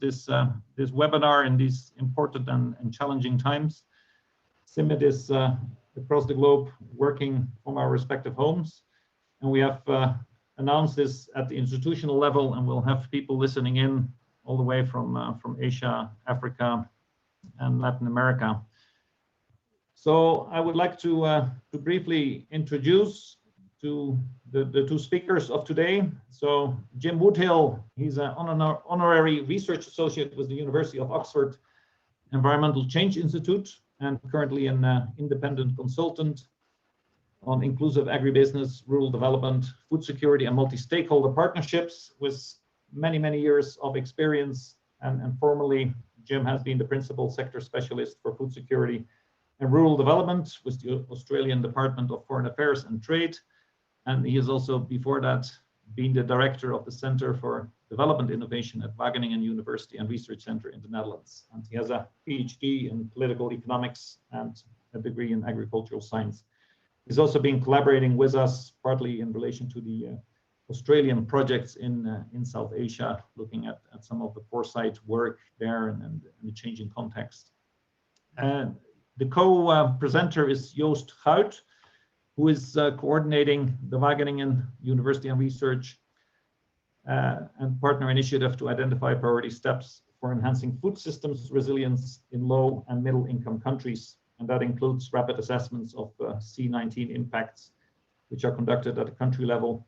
this webinar in these important and challenging times. CIMMYT is across the globe working from our respective homes, and we have announced this at the institutional level, and we'll have people listening in all the way from Asia, Africa, and Latin America. So I would like to briefly introduce to the two speakers of today. So Jim Woodhill, he's an Honorary Research Associate with the University of Oxford Environmental Change Institute, and currently an independent consultant on inclusive agribusiness, rural development, food security, and multi-stakeholder partnerships with many, many years of experience. And formerly, Jim has been the principal sector specialist for food security and rural development with the Australian Department of Foreign Affairs and Trade. And he has also, before that, been the director of the Center for Development Innovation at Wageningen University and Research Center in the Netherlands. And he has a PhD in political economics and a degree in agricultural science. He's also been collaborating with us, partly in relation to the Australian projects in South Asia, looking at some of the foresight work there and the changing context. And the co-presenter is Joost Guijt, who is coordinating the Wageningen University and Research and partner initiative to identify priority steps for enhancing food systems resilience in low and middle income countries. And that includes rapid assessments of C-19 impacts, which are conducted at a country level.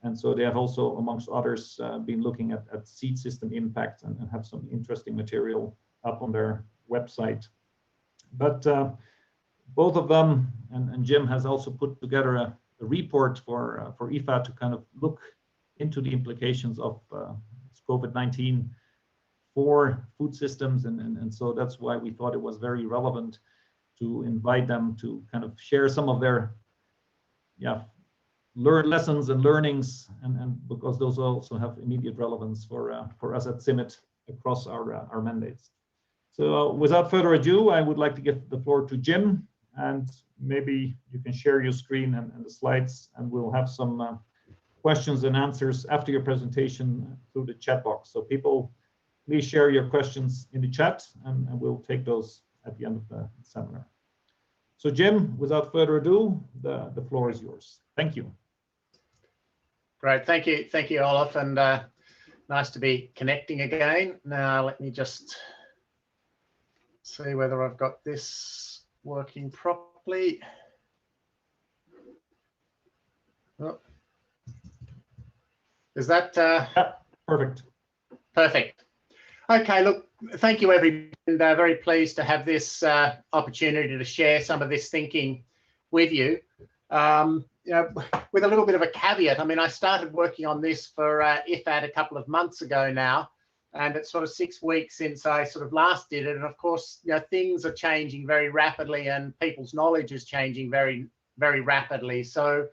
And so they have also, amongst others, been looking at seed system impact and have some interesting material up on their website. But both of them, and Jim has also put together a report for IFAD to kind of look into the implications of COVID-19 for food systems. And so that's why we thought it was very relevant to invite them to kind of share some of their lessons and learnings, and because those also have immediate relevance for us at CIMMYT across our mandates. So without further ado, I would like to give the floor to Jim, and maybe you can share your screen and the slides, and we'll have some questions and answers after your presentation through the chat box. So people, please share your questions in the chat, and we'll take those at the end of the seminar. So Jim, without further ado, the floor is yours. Thank you. Great, thank you, Olaf, and nice to be connecting again. Now let me just see whether I've got this working properly. Oh. Is that yeah, perfect? Perfect. Okay, look, thank you everybody, and very pleased to have this opportunity to share some of this thinking with you. You know, with a little bit of a caveat. I mean, I started working on this for IFAD a couple of months ago now, and it's sort of 6 weeks since I sort of last did it. And of course, you know, things are changing very rapidly, and people's knowledge is changing very, very rapidly. So,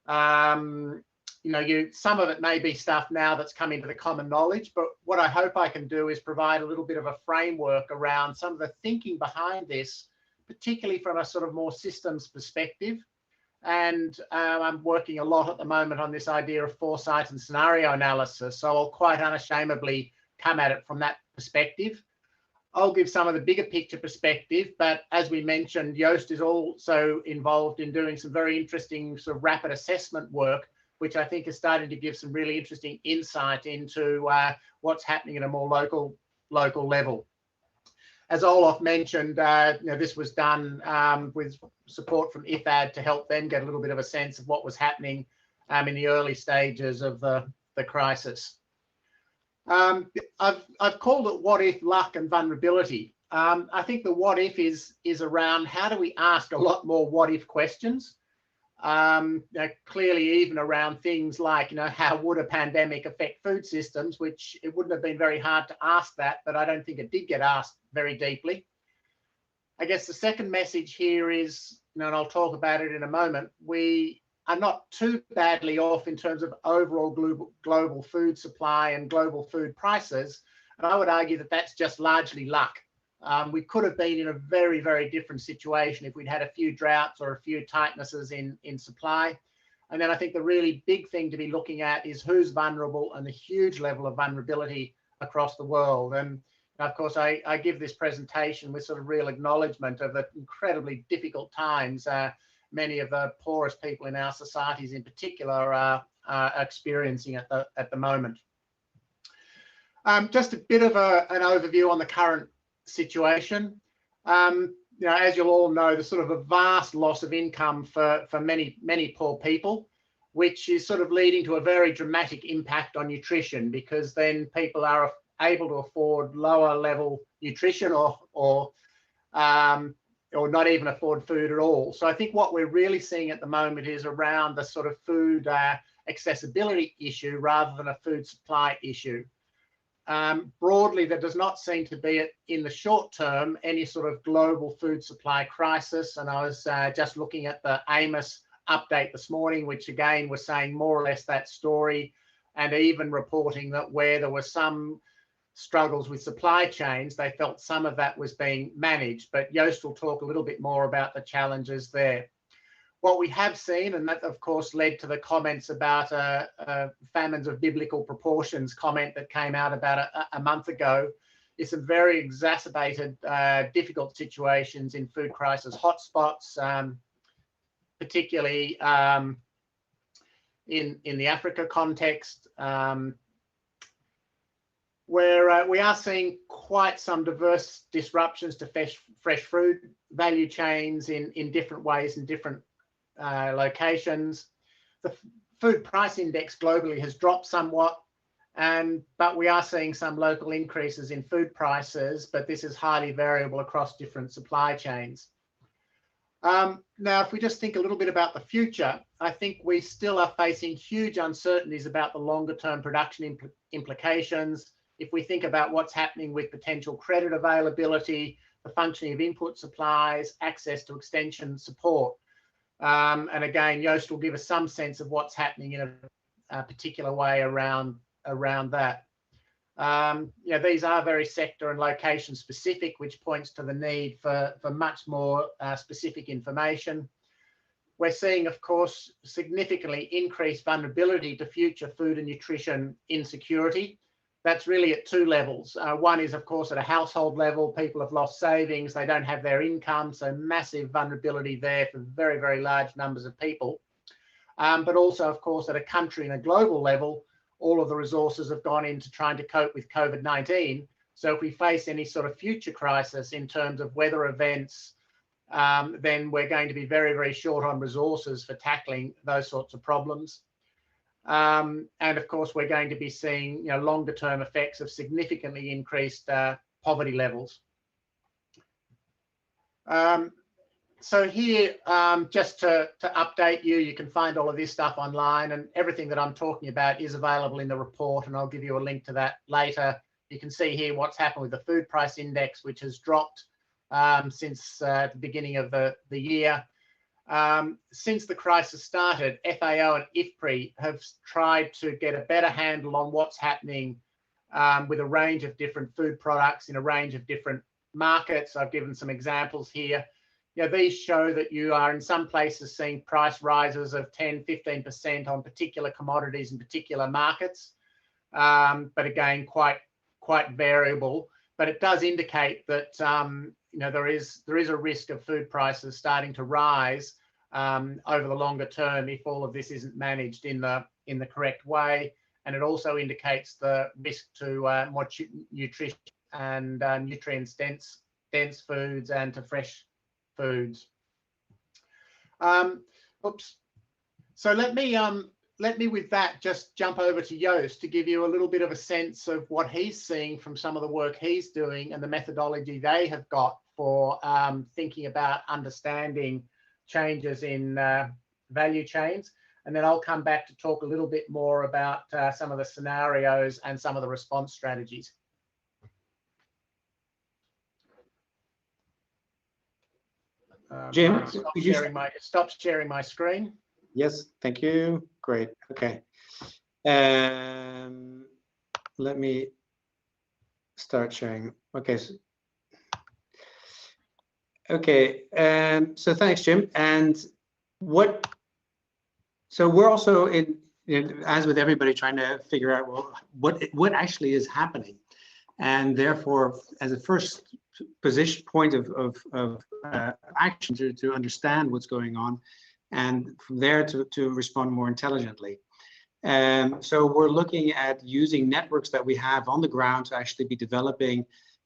you know, some of it may be stuff now that's come into the common knowledge, but what I hope I can do is provide a little bit of a framework around some of the thinking behind this, particularly from a sort of more systems perspective. And I'm working a lot at the moment on this idea of foresight and scenario analysis. So I'll quite unashamedly come at it from that perspective. I'll give some of the bigger picture perspective, but as we mentioned, Joost is also involved in doing some very interesting sort of rapid assessment work, which I think is starting to give some really interesting insight into what's happening at a more local level. As Olaf mentioned, you know, this was done with support from IFAD to help them get a little bit of a sense of what was happening in the early stages of the crisis. I've called it what if, luck, and vulnerability. I think the what if is around how do we ask a lot more what if questions. You know, clearly even around things like, you know, how would a pandemic affect food systems, which it wouldn't have been very hard to ask that, but I don't think it did get asked very deeply. I guess the second message here is, you know, and I'll talk about it in a moment, we are not too badly off in terms of overall global food supply and global food prices. And I would argue that that's just largely luck. We could have been in a very, very different situation if we'd had a few droughts or a few tightnesses in supply. And then I think the really big thing to be looking at is who's vulnerable and the huge level of vulnerability across the world. And of course, I give this presentation with sort of real acknowledgement of the incredibly difficult times many of the poorest people in our societies in particular are experiencing at the moment. Just a bit of an overview on the current situation. You know, as you'll all know, there's sort of a vast loss of income for many poor people, which is sort of leading to a very dramatic impact on nutrition, because then people are able to afford lower level nutrition or not even afford food at all. So I think what we're really seeing at the moment is around the sort of food accessibility issue rather than a food supply issue. Broadly, there does not seem to be, in the short term, any sort of global food supply crisis. And I was just looking at the Amos update this morning, which again was saying more or less that story, and even reporting that where there were some struggles with supply chains, they felt some of that was being managed. But Joost will talk a little bit more about the challenges there. What we have seen, and that of course led to the comments about famines of biblical proportions comment that came out about a month ago, is some very exacerbated difficult situations in food crisis hotspots, particularly in the Africa context, where we are seeing quite some diverse disruptions to fresh fruit value chains in different ways in different locations. The food price index globally has dropped somewhat, but we are seeing some local increases in food prices, but this is highly variable across different supply chains. Now, if we just think a little bit about the future, I think we still are facing huge uncertainties about the longer term production implications. If we think about what's happening with potential credit availability, the functioning of input supplies, access to extension support. And again, Joost will give us some sense of what's happening in a particular way around that. You know, these are very sector and location specific, which points to the need for much more specific information. We're seeing, of course, significantly increased vulnerability to future food and nutrition insecurity. That's really at two levels. One is, of course, at a household level. People have lost savings, they don't have their income, so massive vulnerability there for very, very large numbers of people. But also, of course, at a country and a global level, all of the resources have gone into trying to cope with COVID-19. So if we face any sort of future crisis in terms of weather events, then we're going to be very, very short on resources for tackling those sorts of problems. And of course, we're going to be seeing, you know, longer term effects of significantly increased poverty levels. So here, just to update you, you can find all of this stuff online, and everything that I'm talking about is available in the report, and I'll give you a link to that later. You can see here what's happened with the food price index, which has dropped since the beginning of the year. Since the crisis started, FAO and IFPRI have tried to get a better handle on what's happening with a range of different food products in a range of different markets. I've given some examples here. You know, these show that you are in some places seeing price rises of 10–15% on particular commodities in particular markets, but again, quite variable. But it does indicate that you know, there is a risk of food prices starting to rise over the longer term if all of this isn't managed in the correct way. And it also indicates the risk to more nutrition and nutrients dense foods and to fresh foods. Oops. So let me with that just jump over to Joost to give you a little bit of a sense of what he's seeing from some of the work he's doing and the methodology they have got for thinking about understanding changes in value chains. And then I'll come back to talk a little bit more about some of the scenarios and some of the response strategies. Jim, stop sharing my screen. Yes, thank you. Great. Okay. Let me start sharing. Okay. So thanks, Jim. And so we're also as with everybody trying to figure out, well, what actually is happening. and therefore, as a first point of action to understand what's going on, and from there to respond more intelligently. So we're looking at using networks that we have on the ground to actually be developing,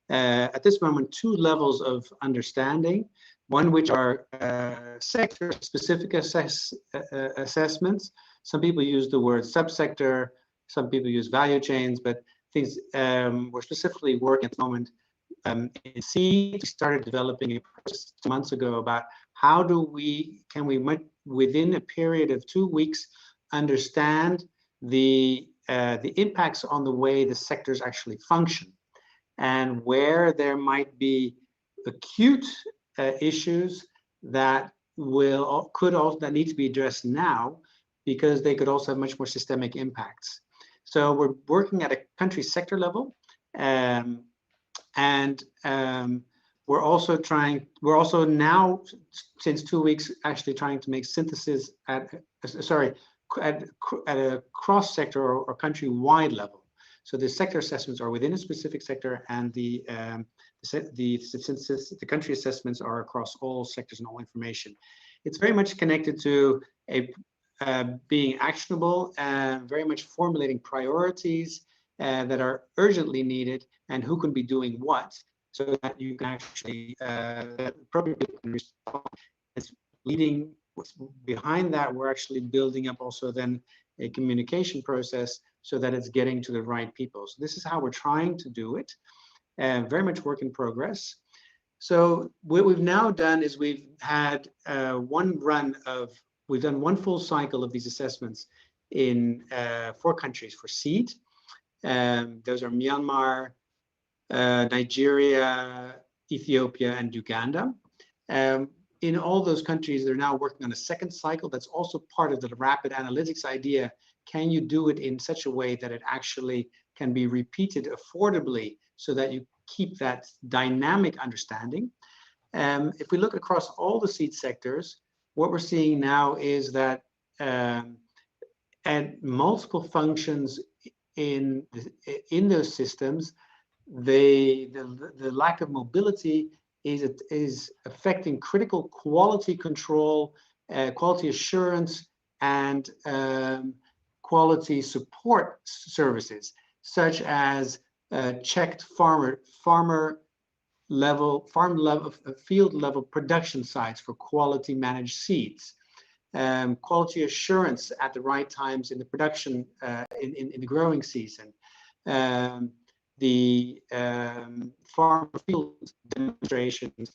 at this moment, 2 levels of understanding. One which are sector-specific assessments. Some people use the word subsector, some people use value chains, but things we're specifically working at the moment in seed. We started developing a process 2 months ago about how can we within a period of 2 weeks understand the impacts on the way the sectors actually function, and where there might be acute issues that that need to be addressed now, because they could also have much more systemic impacts. So we're working at a country sector level, and we're also now, since 2 weeks, actually trying to make synthesis at a cross-sector or country-wide level. So the sector assessments are within a specific sector, and the country assessments are across all sectors and all information. It's very much connected to being actionable and very much formulating priorities that are urgently needed, and who can be doing what, so that you can actually appropriately respond. It's leading. Behind that, we're actually building up also then a communication process so that it's getting to the right people. So this is how we're trying to do it. Very much work in progress. So what we've now done is we've had we've done 1 full cycle of these assessments in 4 countries for seed. Those are Myanmar, Nigeria, Ethiopia, and Uganda. In all those countries, they're now working on a 2nd cycle. That's also part of the rapid analytics idea. Can you do it in such a way that it actually can be repeated affordably, so that you keep that dynamic understanding? If we look across all the seed sectors, what we're seeing now is that at multiple functions in those systems, the lack of mobility is affecting critical quality control, quality assurance, and quality support services, such as checked farm level, field level production sites for quality managed seeds, quality assurance at the right times in the production, in the growing season. The farm field demonstrations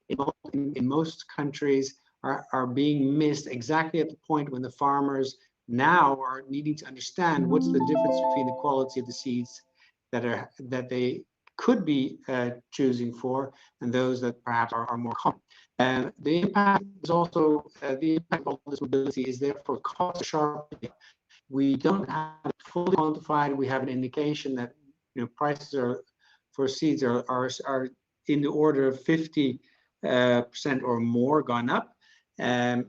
in most countries are being missed exactly at the point when the farmers now are needing to understand what's the difference between the quality of the seeds that they could be choosing for, and those that perhaps are more common. The impact is also the impact of this mobility is therefore cost sharply. We don't have it fully quantified. We have an indication that prices for seeds are in the order of 50% or more gone up, and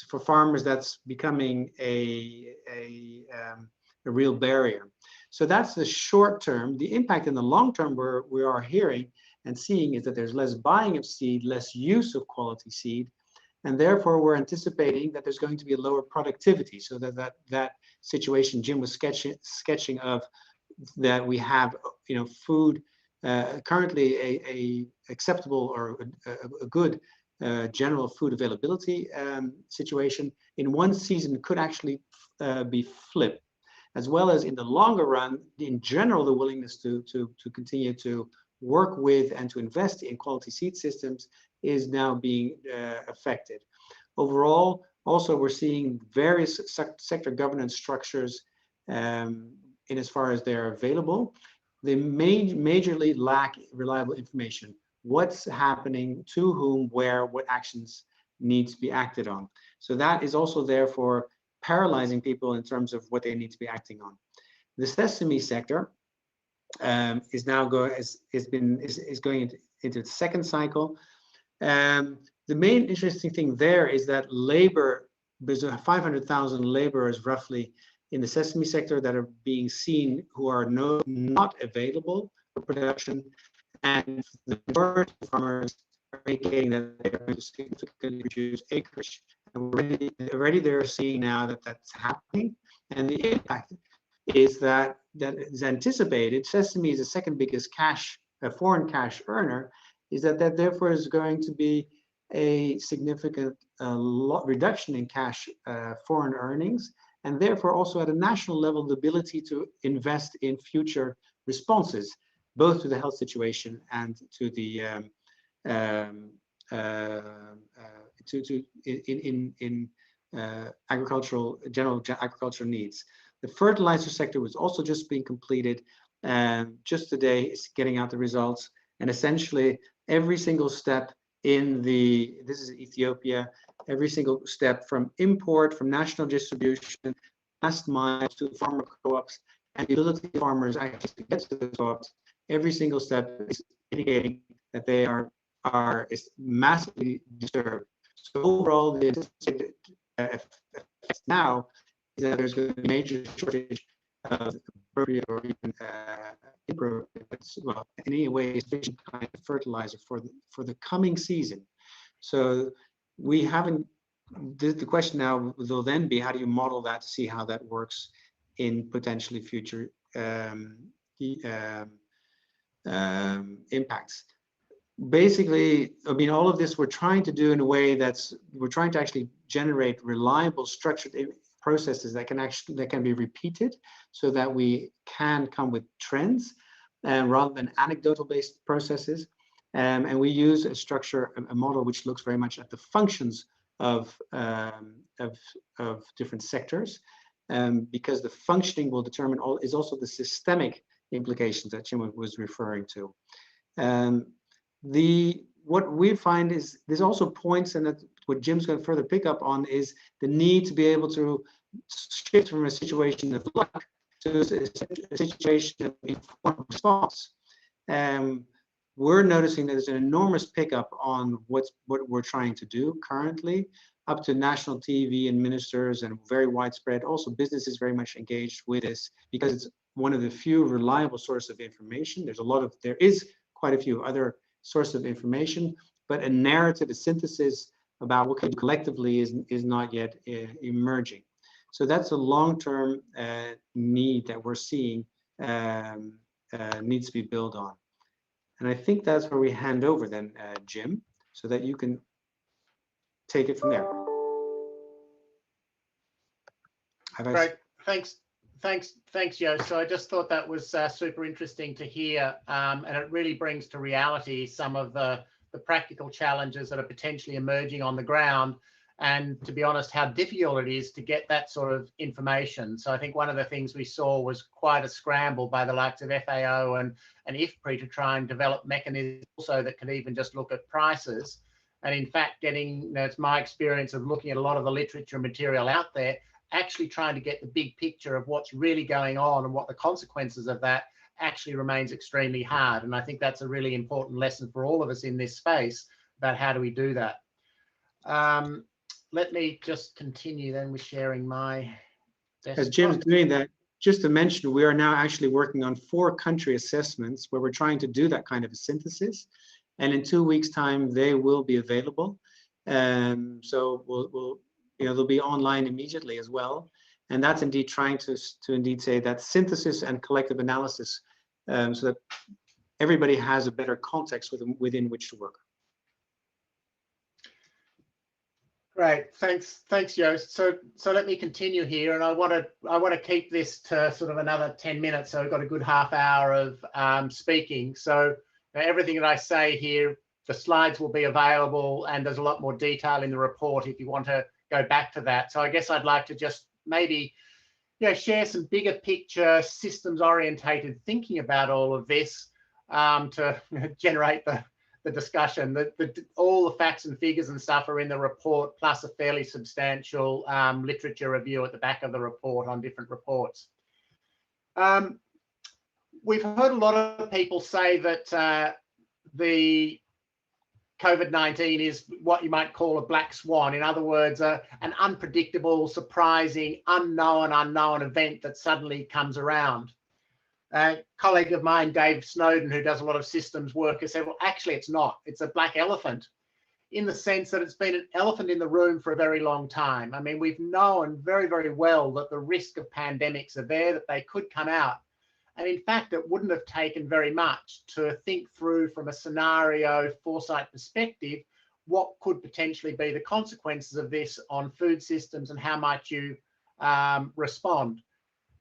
for farmers that's becoming a real barrier. So that's the short term. The impact in the long term we are hearing and seeing is that there's less buying of seed, less use of quality seed, and therefore we're anticipating that there's going to be a lower productivity. So that situation Jim was sketching of, that we have food currently a acceptable or a good general food availability situation in one season could actually be flipped, as well as in the longer run, in general, the willingness to continue to work with and to invest in quality seed systems is now being affected. Overall, also we're seeing various sector governance structures in as far as they're available. They majorly lack reliable information. What's happening, to whom, where, what actions need to be acted on. So that is also therefore paralyzing people in terms of what they need to be acting on. The sesame sector is now going into its 2nd cycle. The main interesting thing there is that labor, there's 500,000 laborers roughly in the sesame sector that are being seen who are not available production, and the majority of farmers are indicating that they're going to significantly reduce acreage. And already they're seeing now that that's happening, and the impact is that is anticipated. Sesame is the second biggest foreign cash earner. Is that therefore is going to be a significant reduction in cash foreign earnings, and therefore also at a national level the ability to invest in future responses, both to the health situation and to the general agricultural needs. The fertilizer sector was also just being completed, just today is getting out the results, and essentially every single step this is Ethiopia, every single step from import, from national distribution, last mile to farmer co-ops, and the ability of farmers actually to get to the co-ops, every single step is indicating that they are massively disturbed. So overall, the anticipated effects now is that there's going to be a major shortage of appropriate or even well, in any way efficient kind of fertilizer for the coming season. So we haven't. The question now will then be, how do you model that to see how that works in potentially future impacts? Basically, I mean, all of this we're trying to do in a way we're trying to actually generate reliable, structured processes that can be repeated, so that we can come with trends rather than anecdotal based processes. And we use a model which looks very much at the functions of different sectors, because the functioning will determine is also the systemic implications that Jim was referring to. What we find is there's also points, and that what Jim's going to further pick up on is the need to be able to shift from a situation of luck to a situation of informed response. We're noticing that there's an enormous pickup on what we're trying to do currently, up to national TV and ministers, and very widespread. Also, businesses very much engaged with this because it's one of the few reliable sources of information. There is quite a few other sources of information, but a narrative, a synthesis about what can collectively is not yet emerging. So that's a long-term need that we're seeing needs to be built on. And I think that's where we hand over then, Jim, so that you can take it from there. Great, thanks, Joost. So I just thought that was super interesting to hear, and it really brings to reality some of the practical challenges that are potentially emerging on the ground, and to be honest, how difficult it is to get that sort of information. So I think one of the things we saw was quite a scramble by the likes of FAO and IFPRI to try and develop mechanisms also that could even just look at prices. And in fact, it's my experience of looking at a lot of the literature material out there, actually trying to get the big picture of what's really going on and what the consequences of that actually remains extremely hard. And I think that's a really important lesson for all of us in this space about how do we do that. Let me just continue then with sharing my desktop. As Jim's doing that, just to mention, we are now actually working on 4 country assessments where we're trying to do that kind of a synthesis. And in 2 weeks' time, they will be available. So they'll be online immediately as well. And that's indeed trying to indeed say that synthesis and collective analysis, so that everybody has a better context within which to work. Great, thanks, Joost. So let me continue here, and I want to keep this to sort of another 10 minutes. So we've got a good half hour of speaking. So everything that I say here, the slides will be available, and there's a lot more detail in the report if you want to go back to that. So I guess I'd like to just maybe share some bigger picture, systems orientated thinking about all of this to generate the discussion. All the facts and figures and stuff are in the report, plus a fairly substantial literature review at the back of the report on different reports. We've heard a lot of people say that the COVID-19 is what you might call a black swan. In other words, an unpredictable, surprising, unknown event that suddenly comes around. A colleague of mine, Dave Snowden, who does a lot of systems work, has said, well, actually, it's not. It's a black elephant, in the sense that it's been an elephant in the room for a very long time. I mean, we've known very, very well that the risk of pandemics are there, that they could come out. And in fact, it wouldn't have taken very much to think through from a scenario foresight perspective, what could potentially be the consequences of this on food systems and how might you respond.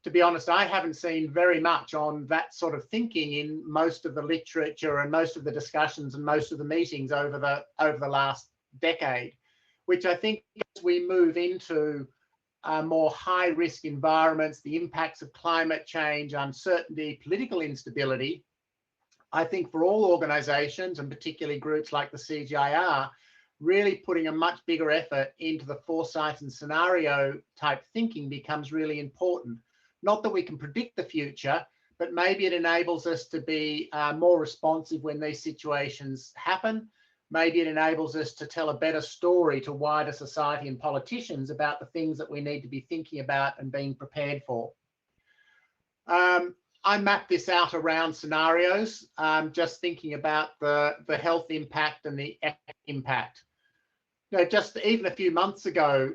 To be honest, I haven't seen very much on that sort of thinking in most of the literature and most of the discussions and most of the meetings over the last decade, which I think as we move into more high-risk environments, the impacts of climate change, uncertainty, political instability, I think for all organisations and particularly groups like the CGIAR, really putting a much bigger effort into the foresight and scenario type thinking becomes really important. Not that we can predict the future, but maybe it enables us to be more responsive when these situations happen. Maybe it enables us to tell a better story to wider society and politicians about the things that we need to be thinking about and being prepared for. I mapped this out around scenarios, just thinking about the health impact and the economic impact. You know, just even a few months ago,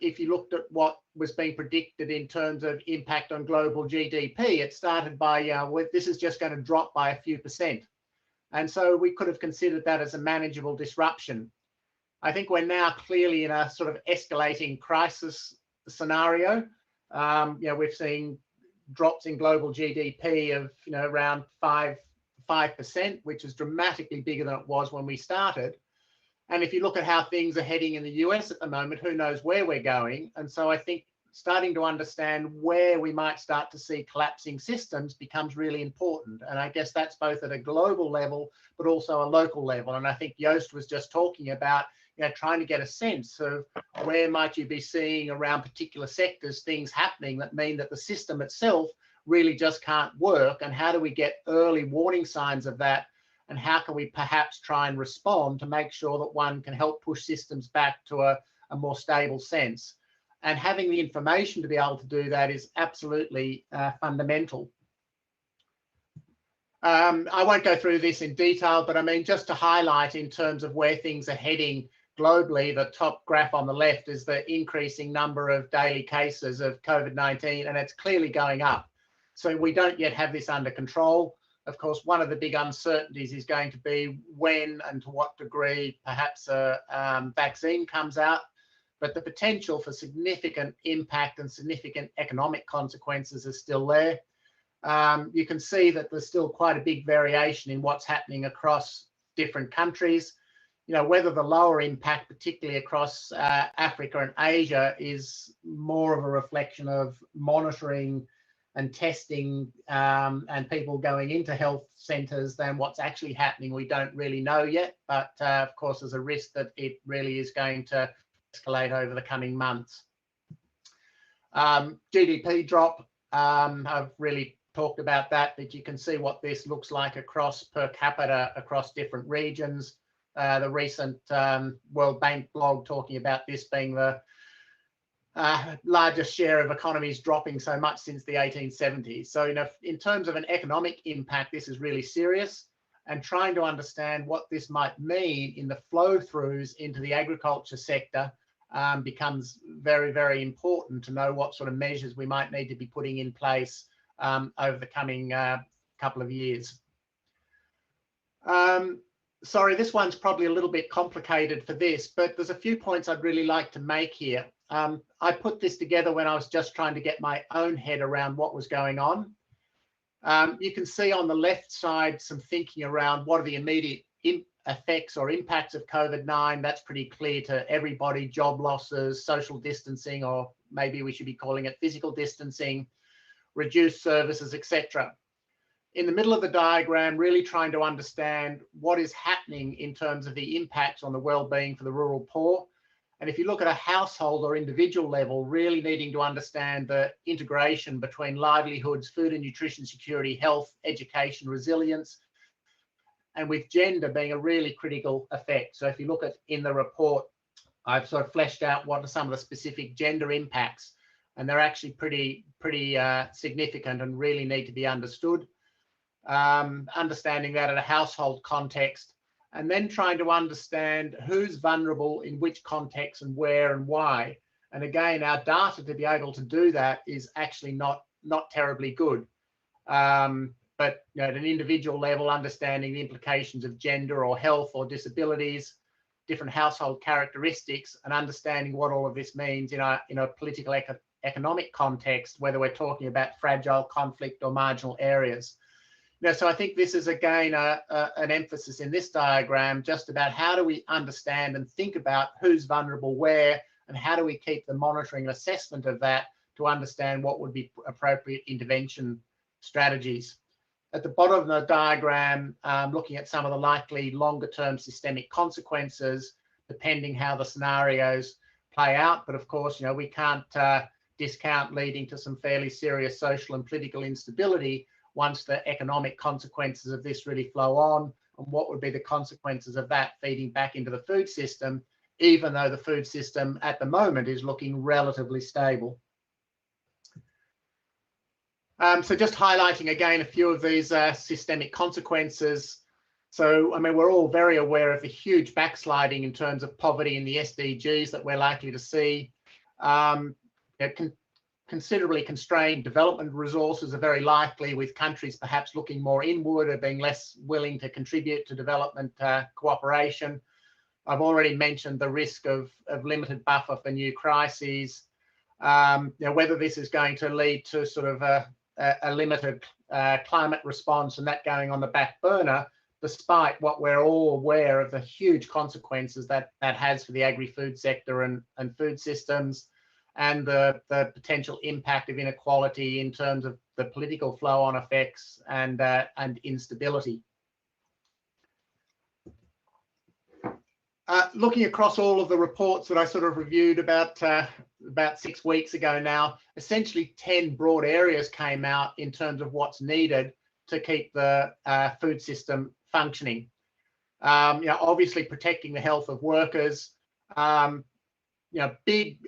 if you looked at what was being predicted in terms of impact on global GDP, it started by, well, this is just going to drop by a few %. And so we could have considered that as a manageable disruption. I think we're now clearly in a sort of escalating crisis scenario. You know, we've seen drops in global GDP of, you know, around 5%, which is dramatically bigger than it was when we started. And if you look at how things are heading in the US at the moment, who knows where we're going? And so I think starting to understand where we might start to see collapsing systems becomes really important. And I guess that's both at a global level, but also a local level. And I think Joost was just talking about, you know, trying to get a sense of where might you be seeing around particular sectors things happening that mean that the system itself really just can't work, and how do we get early warning signs of that, and how can we perhaps try and respond to make sure that one can help push systems back to a more stable sense. And having the information to be able to do that is absolutely fundamental. I won't go through this in detail, but I mean, just to highlight in terms of where things are heading globally, the top graph on the left is the increasing number of daily cases of COVID-19, and it's clearly going up. So we don't yet have this under control. Of course, one of the big uncertainties is going to be when and to what degree perhaps a vaccine comes out, but the potential for significant impact and significant economic consequences is still there. You can see that there's still quite a big variation in what's happening across different countries. You know, whether the lower impact, particularly across Africa and Asia, is more of a reflection of monitoring and testing and people going into health centres than what's actually happening, we don't really know yet. But of course, there's a risk that it really is going to escalate over the coming months. GDP drop, I've really talked about that, but you can see what this looks like across per capita across different regions. The recent World Bank blog talking about this being the largest share of economies dropping so much since the 1870s. So, you know, in terms of an economic impact, this is really serious, and trying to understand what this might mean in the flow-throughs into the agriculture sector becomes very, very important to know what sort of measures we might need to be putting in place over the coming couple of years. Sorry, this one's probably a little bit complicated for this, but there's a few points I'd really like to make here. I put this together when I was just trying to get my own head around what was going on. You can see on the left side some thinking around what are the immediate effects or impacts of COVID-19. That's pretty clear to everybody: job losses, social distancing, or maybe we should be calling it physical distancing, reduced services, etc. In the middle of the diagram, really trying to understand what is happening in terms of the impacts on the well-being for the rural poor. And if you look at a household or individual level, really needing to understand the integration between livelihoods, food and nutrition security, health, education, resilience, and with gender being a really critical effect. So if you look at in the report, I've sort of fleshed out what are some of the specific gender impacts. and they're actually pretty significant and really need to be understood. Understanding that at a household context, and then trying to understand who's vulnerable in which context and where and why. And again, our data to be able to do that is actually not terribly good. But at an individual level, understanding the implications of gender or health or disabilities, different household characteristics, and understanding what all of this means in a political economic context, whether we're talking about fragile, conflict or marginal areas. So I think this is again an emphasis in this diagram, just about how do we understand and think about who's vulnerable where, and how do we keep the monitoring and assessment of that to understand what would be appropriate intervention strategies. At the bottom of the diagram, looking at some of the likely longer term systemic consequences, depending how the scenarios play out. But of course, we can't discount leading to some fairly serious social and political instability once the economic consequences of this really flow on, and what would be the consequences of that feeding back into the food system, even though the food system at the moment is looking relatively stable. So just highlighting again a few of these systemic consequences. So, I mean, we're all very aware of the huge backsliding in terms of poverty in the SDGs that we're likely to see. Considerably constrained development resources are very likely, with countries perhaps looking more inward or being less willing to contribute to development cooperation. I've already mentioned the risk of limited buffer for new crises. Whether this is going to lead to sort of a limited climate response and that going on the back burner, despite what we're all aware of the huge consequences that has for the agri-food sector and food systems, and the potential impact of inequality in terms of the political flow-on effects and instability. Looking across all of the reports that I sort of reviewed about 6 weeks ago now, essentially 10 broad areas came out in terms of what's needed to keep the food system functioning. Obviously protecting the health of workers. A big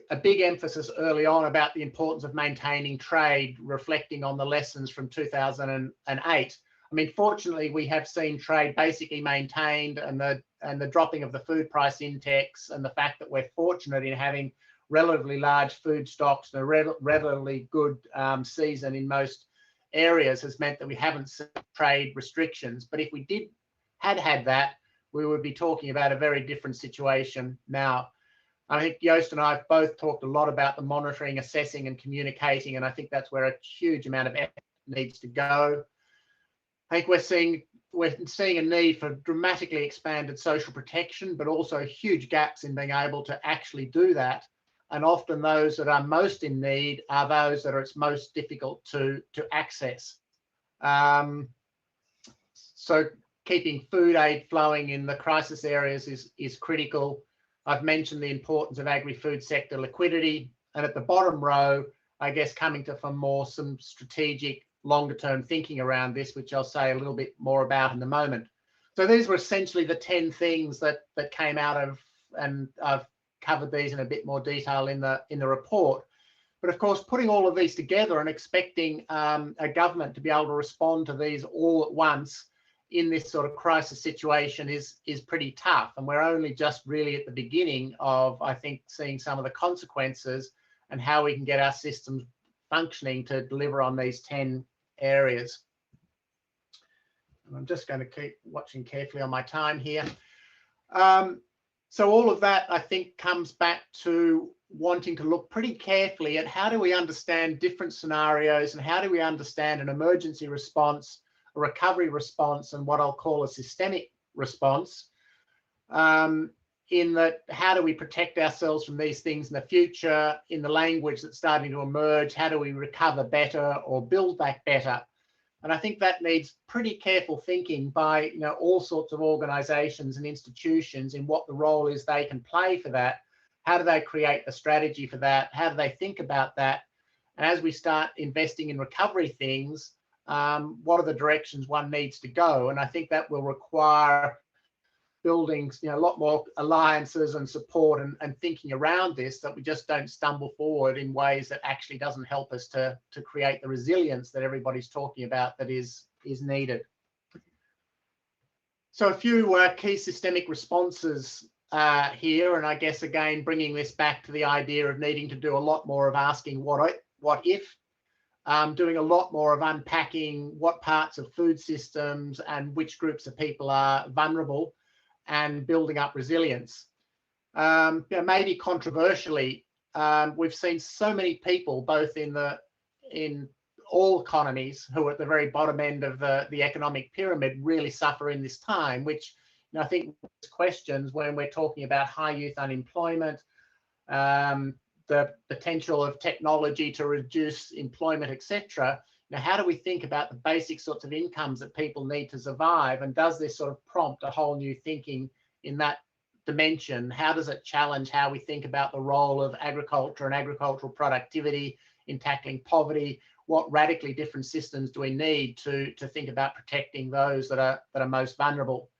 emphasis early on about the importance of maintaining trade, reflecting on the lessons from 2008. I mean, fortunately, we have seen trade basically maintained, and the dropping of the food price index, and the fact that we're fortunate in having relatively large food stocks and a relatively good season in most areas has meant that we haven't seen trade restrictions. But if we had that, we would be talking about a very different situation now. I think Joost and I have both talked a lot about the monitoring, assessing and communicating, and I think that's where a huge amount of effort needs to go. I think we're seeing a need for dramatically expanded social protection, but also huge gaps in being able to actually do that. And often those that are most in need are those that it's most difficult to access. So keeping food aid flowing in the crisis areas is critical. I've mentioned the importance of agri-food sector liquidity, and at the bottom row, I guess coming to some strategic longer term thinking around this, which I'll say a little bit more about in a moment. So these were essentially the 10 things that came out of, and I've covered these in a bit more detail in the report. But of course, putting all of these together and expecting a government to be able to respond to these all at once in this sort of crisis situation is pretty tough. And we're only just really at the beginning of, I think, seeing some of the consequences and how we can get our systems functioning to deliver on these 10 areas. And I'm just going to keep watching carefully on my time here. So all of that, I think, comes back to wanting to look pretty carefully at how do we understand different scenarios, and how do we understand an emergency response, a recovery response, and what I'll call a systemic response. In that, how do we protect ourselves from these things in the future? In the language that's starting to emerge, how do we recover better or build back better? And I think that needs pretty careful thinking by all sorts of organisations and institutions in what the role is they can play for that. How do they create a strategy for that? How do they think about that? And as we start investing in recovery things, what are the directions one needs to go? And I think that will require building, you know, a lot more alliances and support and thinking around this, that we just don't stumble forward in ways that actually doesn't help us to create the resilience that everybody's talking about that is needed. So a few key systemic responses here, and I guess again bringing this back to the idea of needing to do a lot more of asking what if, doing a lot more of unpacking what parts of food systems and which groups of people are vulnerable, and building up resilience. You know, maybe controversially, we've seen so many people, both in all economies, who are at the very bottom end of the economic pyramid, really suffer in this time, which, you know, I think questions when we're talking about high youth unemployment, the potential of technology to reduce employment, etc. Now, how do we think about the basic sorts of incomes that people need to survive? And does this sort of prompt a whole new thinking in that dimension? How does it challenge how we think about the role of agriculture and agricultural productivity in tackling poverty? What radically different systems do we need to think about protecting those that are most vulnerable?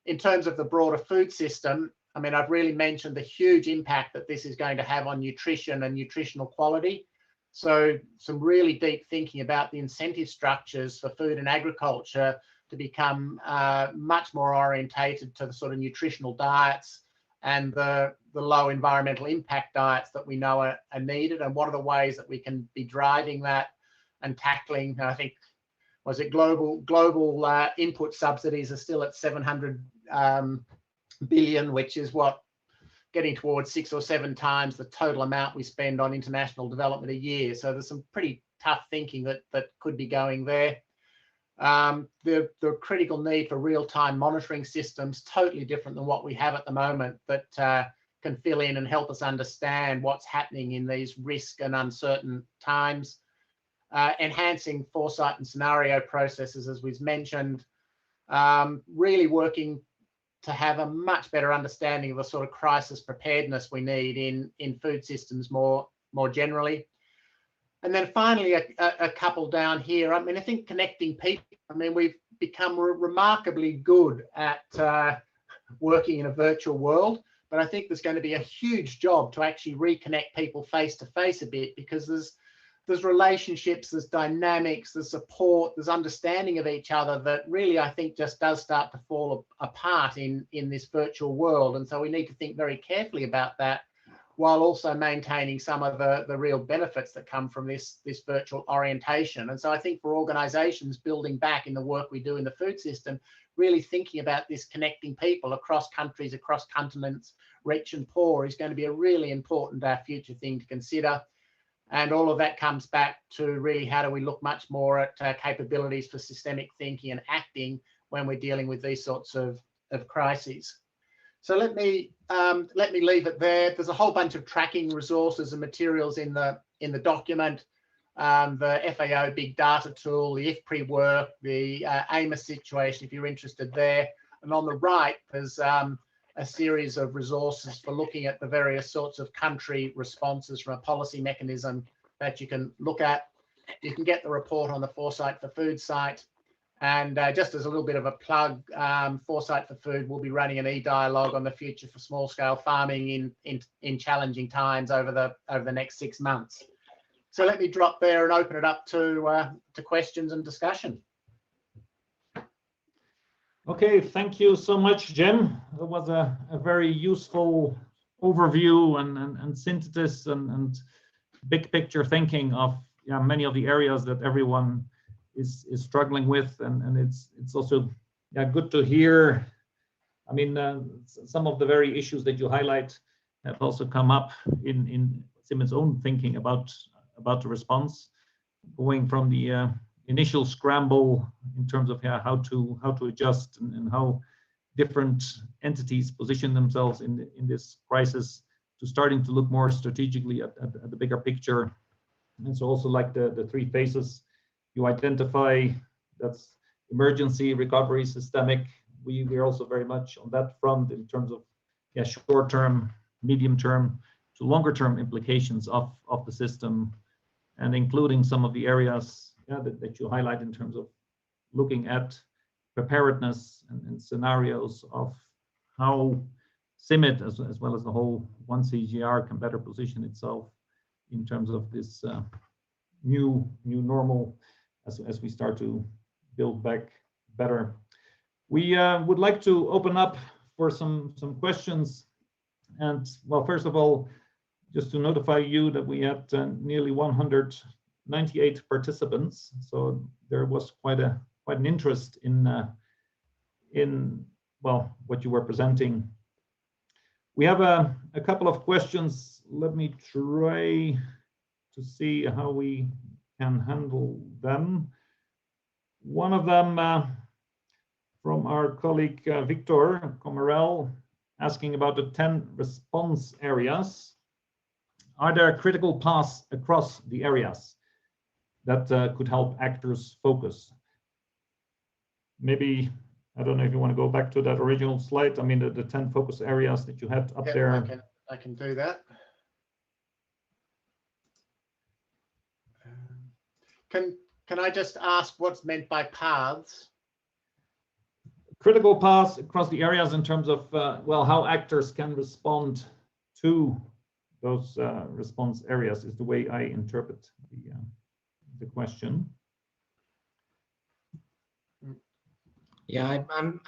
In terms of the broader food system, I mean, I've really mentioned the huge impact that this is going to have on nutrition and nutritional quality. So some really deep thinking about the incentive structures for food and agriculture to become much more orientated to the sort of nutritional diets and the low environmental impact diets that we know are needed, and what are the ways that we can be driving that and tackling. I think, was it global input subsidies are still at 700 billion, which is what, getting towards 6 or 7 times the total amount we spend on international development a year. So there's some pretty tough thinking that could be going there. The critical need for real-time monitoring systems, totally different than what we have at the moment, that can fill in and help us understand what's happening in these risk and uncertain times. Enhancing foresight and scenario processes, as we've mentioned, really working to have a much better understanding of the sort of crisis preparedness we need in food systems more generally. And then finally, a couple down here. I mean, I think connecting people. I mean, we've become remarkably good at working in a virtual world, but I think there's going to be a huge job to actually reconnect people face to face a bit, because there's relationships, there's dynamics, there's support, there's understanding of each other that really, I think, just does start to fall apart in this virtual world. And so we need to think very carefully about that, while also maintaining some of the real benefits that come from this virtual orientation. And so I think for organizations building back in the work we do in the food system, really thinking about this connecting people across countries, across continents, rich and poor, is going to be a really important future thing to consider. And all of that comes back to really how do we look much more at capabilities for systemic thinking and acting when we're dealing with these sorts of crises. So let me leave it there. There's a whole bunch of tracking resources and materials in the document. The FAO big data tool, the IFPRI work, the AMOS situation, if you're interested there. And on the right, there's a series of resources for looking at the various sorts of country responses from a policy mechanism that you can look at. You can get the report on the Foresight for Food site. And just as a little bit of a plug, Foresight for Food will be running an e-dialogue on the future for small-scale farming in challenging times over the next 6 months. So let me drop there and open it up to questions and discussion. Okay, thank you so much, Jim. It was a very useful overview and synthesis and big picture thinking of many of the areas that everyone is struggling with, and it's also good to hear. I mean, some of the very issues that you highlight have also come up in Simon's own thinking about the response, going from the initial scramble in terms of how to adjust and how different entities position themselves in this crisis, to starting to look more strategically at the bigger picture. And so also like the 3 phases you identify, that's emergency, recovery, systemic. We're also very much on that front in terms of short-term, medium-term to longer-term implications of the system, and including some of the areas that you highlight in terms of looking at preparedness and scenarios of how CIMMYT as well as the whole 1CGR can better position itself in terms of this new normal as we start to build back better. We would like to open up for some questions. And well, first of all, just to notify you that we had nearly 198 participants. So there was quite an interest in well, what you were presenting. We have a couple of questions. Let me try to see how we can handle them. One of them from our colleague Victor Comerel, asking about the 10 response areas. Are there critical paths across the areas that could help actors focus? Maybe, I don't know if you want to go back to that original slide. I mean, the 10 focus areas that you had up there. I can do that. Can I just ask what's meant by paths? Critical paths across the areas in terms of, well, how actors can respond to those response areas is the way I interpret the question. Yeah, I'm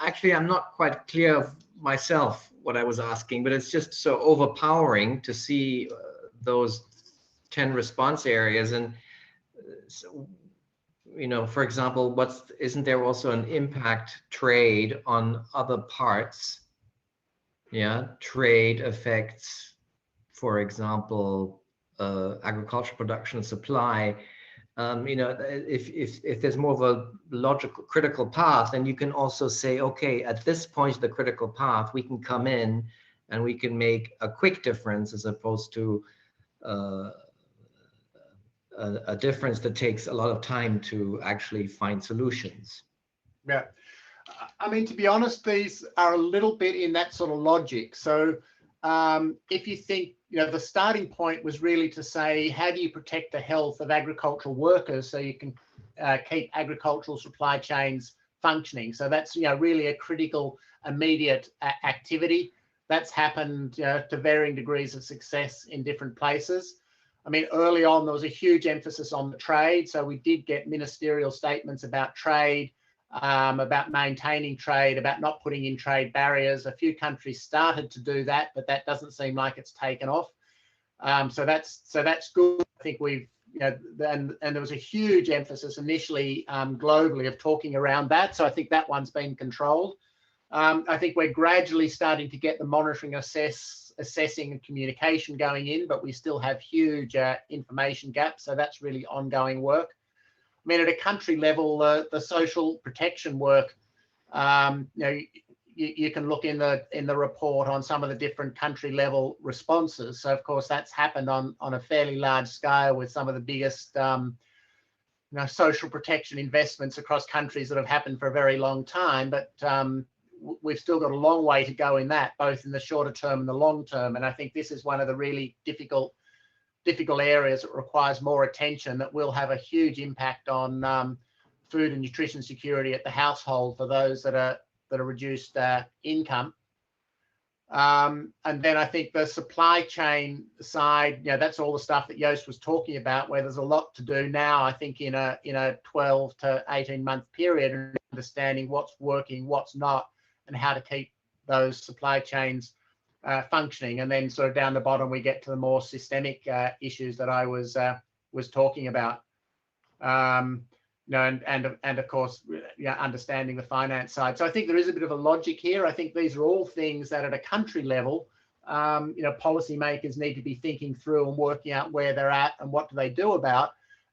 not quite clear myself what I was asking, but it's just so overpowering to see those 10 response areas. And so, you know, for example, isn't there also an impact trade on other parts? Yeah, trade affects, for example, agricultural production and supply. You know, if there's more of a logical critical path, then you can also say, okay, at this point of the critical path, we can come in and we can make a quick difference as opposed to a difference that takes a lot of time to actually find solutions. Yeah, I mean, to be honest, these are a little bit in that sort of logic. So if you think, you know, the starting point was really to say, how do you protect the health of agricultural workers so you can keep agricultural supply chains functioning? So that's, you know, really a critical, immediate activity. That's happened, you know, to varying degrees of success in different places. I mean, early on, there was a huge emphasis on the trade. So we did get ministerial statements about trade, about maintaining trade, about not putting in trade barriers. A few countries started to do that, but that doesn't seem like it's taken off. So that's good. I think we've, you know, and there was a huge emphasis initially globally of talking around that. So I think that one's been controlled. I think we're gradually starting to get the monitoring, assessing and communication going in, but we still have huge information gaps. So that's really ongoing work. I mean, at a country level, the social protection work, you know, you can look in the report on some of the different country level responses. So of course that's happened on a fairly large scale with some of the biggest, you know, social protection investments across countries that have happened for a very long time. But we've still got a long way to go in that, both in the shorter term and the long term. And I think this is one of the really difficult areas that requires more attention, that will have a huge impact on food and nutrition security at the household for those that are reduced income. And then I think the supply chain side, you know, that's all the stuff that Joost was talking about, where there's a lot to do now, I think in a 12 to 18 month period, and understanding what's working, what's not, and how to keep those supply chains functioning. And then sort of down the bottom, we get to the more systemic issues that I was talking about. You know, and of course, yeah, understanding the finance side. So I think there is a bit of a logic here. I think these are all things that at a country level, you know, policymakers need to be thinking through and working out where they're at and what do they do about,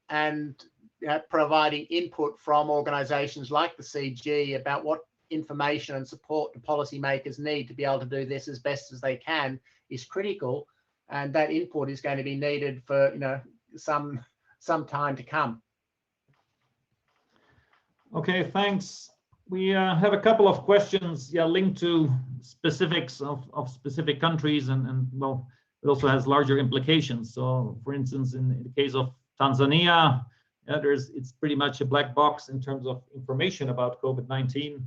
and you know, providing input from organisations like the CG about what information and support the policymakers need to be able to do this as best as they can is critical, and that input is going to be needed for, you know, some time to come. Okay, thanks. We have a couple of questions, yeah, linked to specifics of specific countries, and well, it also has larger implications. So, for instance, in the case of Tanzania, it's pretty much a black box in terms of information about COVID-19.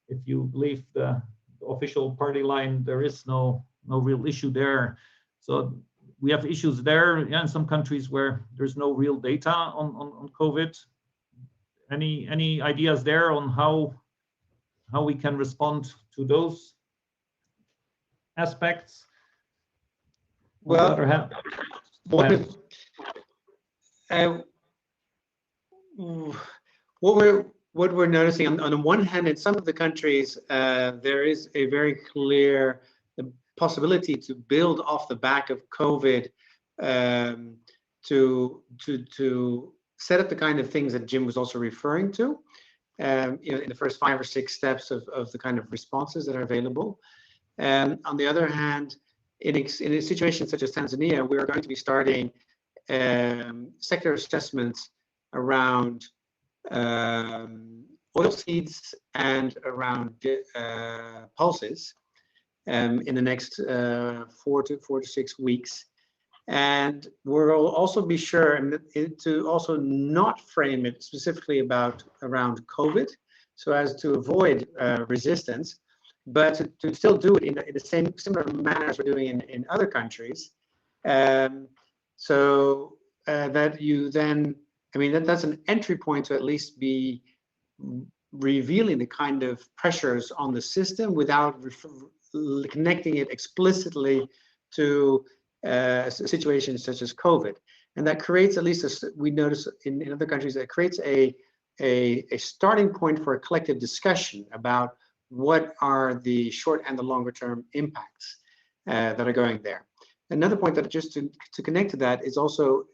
If you believe the official party line, there is no real issue there. So we have issues there, in some countries where there's no real data on COVID. Any ideas there on how we can respond to those aspects? Well, on the other hand, what we're noticing on the one hand, in some of the countries, there is a very clear possibility to build off the back of COVID, to set up the kind of things that Jim was also referring to, in the first 5 or 6 steps of the kind of responses that are available. On the other hand, in a situation such as Tanzania, we are going to be starting sector assessments around oilseeds and around pulses in the next 4 to 6 weeks. And we'll also be sure to also not frame it specifically around COVID, so as to avoid resistance, but to still do it in the similar manner as we're doing in other countries. So that you then, that's an entry point to at least be revealing the kind of pressures on the system without connecting it explicitly to situations such as COVID. And that creates, at least we notice in other countries, that creates a starting point for a collective discussion about what are the short and the longer term impacts that are going there. Another point that just to connect to that is also